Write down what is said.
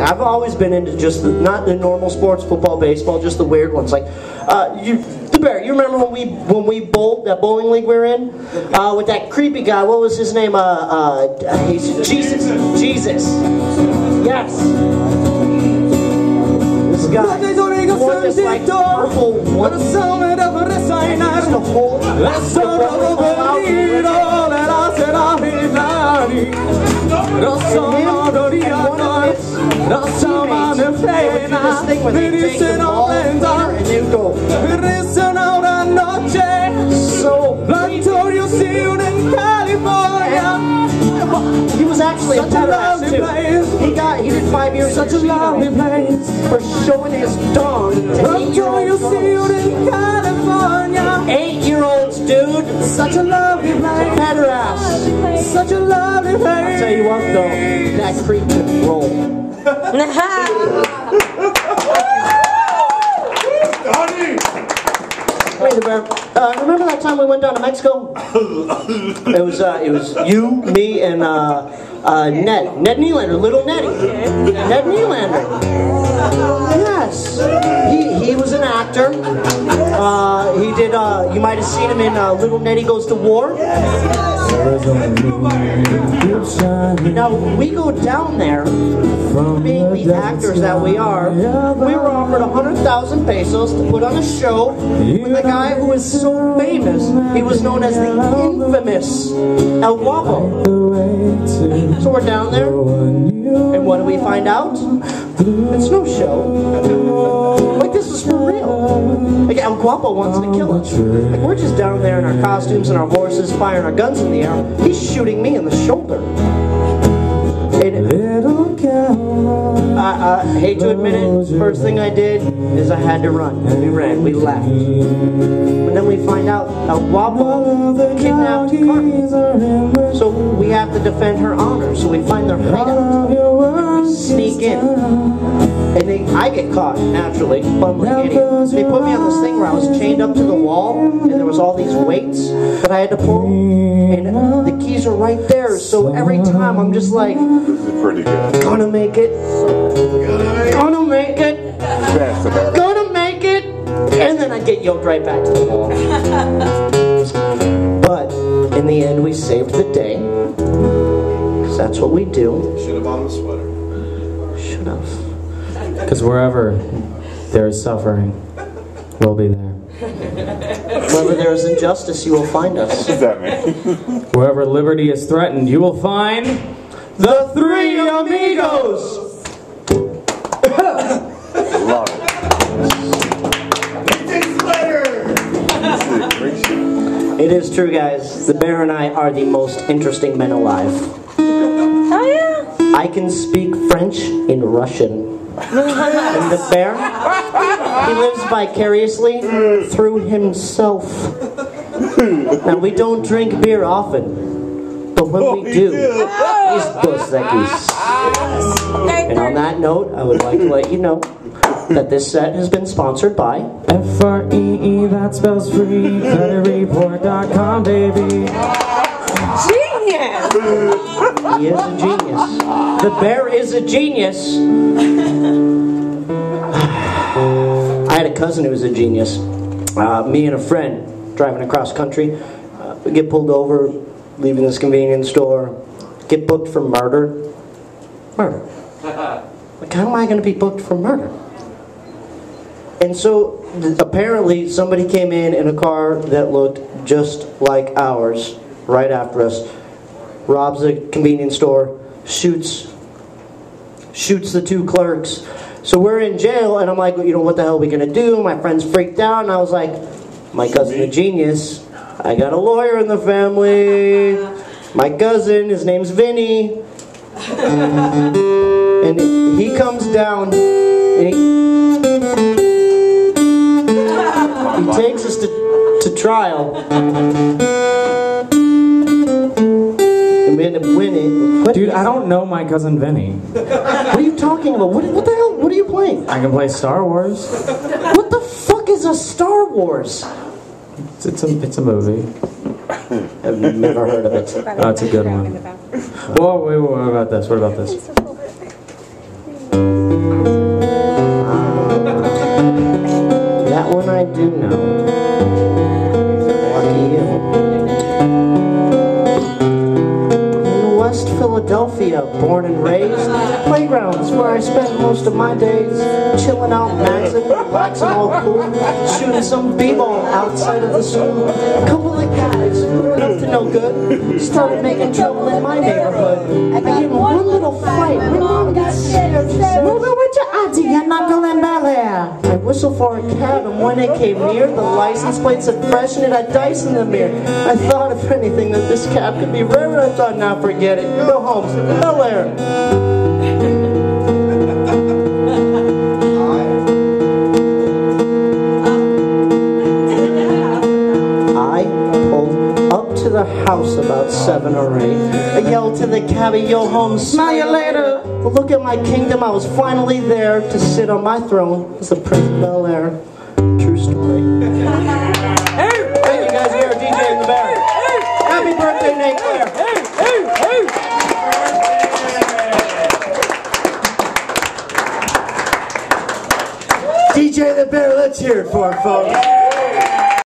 I've always been into just not the normal sports, football, baseball, just the weird ones. Like, the Bear. You remember when we bowled that bowling league we were in with that creepy guy? What was his name? Jesus. Yes. This guy. Wore this like purple one. Used to hold this thing where they take the ball and they would go. So he was actually a pederast too. He did 5 years such a lovely place for showing his dong to 8-year-olds. 8-year-olds, dude. Such a lovely place. Pederast. Such a lovely place. I'll tell you what though, that creep could roll. Hey, the Bear. Remember that time we went down to Mexico? It was you, me, and Ned Nylander, little Nettie. Ned Nylander. Yes, he was an actor. He did. You might have seen him in Little Nettie Goes to War. Now we go down there, being the actors that we are. We were offered 100,000 pesos to put on a show with a guy who is so famous. He was known as the infamous El Guapo. So we're down there, and what do we find out? It's no show. Like, this is for real. Like, El Guapo wants to kill us. Like, we're just down there in our costumes and our horses, firing our guns in the air. He's shooting me in the shoulder. I hate to admit it, first thing I did is I had to run. We ran, we left. But then we find out El Guapo kidnapped Carmen. So we have to defend her honor. So we find their hideout. We sneak in. And I get caught, naturally, bumbling idiot. They put me on this thing where I was chained up to the wall, and there was all these weights that I had to pull, and the keys are right there, so every time I'm just like, pretty good. Gonna make it, gonna make it, gonna make it, and then I get yoked right back to the wall. But, in the end, we saved the day, because that's what we do. Should have bought him a sweater. Should have. Because wherever there is suffering, we'll be there. Wherever there is injustice, you will find us. What does that mean? Wherever liberty is threatened, you will find the Three Amigos! Love it. It is true, guys. The Bear and I are the most interesting men alive. Oh, yeah? I can speak French in Russian. And the Bear, he lives vicariously through himself. Now, we don't drink beer often, but when we do, he's Dos Equis. And on that note, I would like to let you know that this set has been sponsored by FREE, that spells free, creditreport.com, baby. Genius! He is a genius. The Bear is a genius. I had a cousin who was a genius. Me and a friend driving across country. We get pulled over, leaving this convenience store, get booked for murder. Murder. Like, how am I going to be booked for murder? And so, apparently, somebody came in a car that looked just like ours right after us, robs a convenience store, shoots the two clerks. So we're in jail, and I'm like, you know, what the hell are we going to do? My friend's freaked out, and I was like, my cousin's a genius. I got a lawyer in the family. My cousin, his name's Vinny. And he comes down, and he takes us to trial. And we end up winning. Dude, I don't know my cousin Vinny. What are you talking about? What the hell? What are you playing? I can play Star Wars. What the fuck is a Star Wars? It's a movie. I've never heard of it. Oh, it's a good one. Whoa, wait, what about this? What about this? playground is where I spent most of my days. Chilling out, maxing, relaxing all cool. Shooting some b-ball outside of the school. A couple of guys who were up to no good started making trouble in my neighborhood. I get in one little fight. My mom got scared. She said, "Move it with your auntie, you're not going Bel Air." I whistled for a cab, and when it came near, the license plate said fresh and it had dice in the mirror. I thought, if anything, that this cab could be rare. I thought, now forget it. Go home, Bel Air. I pulled up to the house about 7 or 8. I yelled to the cabbie, "Yo, home, smell you later." Well, look at my kingdom, I was finally there to sit on my throne as the Prince of Bel Air. True story. Thank you guys, we are DJ in the Bear. Happy birthday, Nate Klaer. DJ the Bear, let's hear it for him, folks.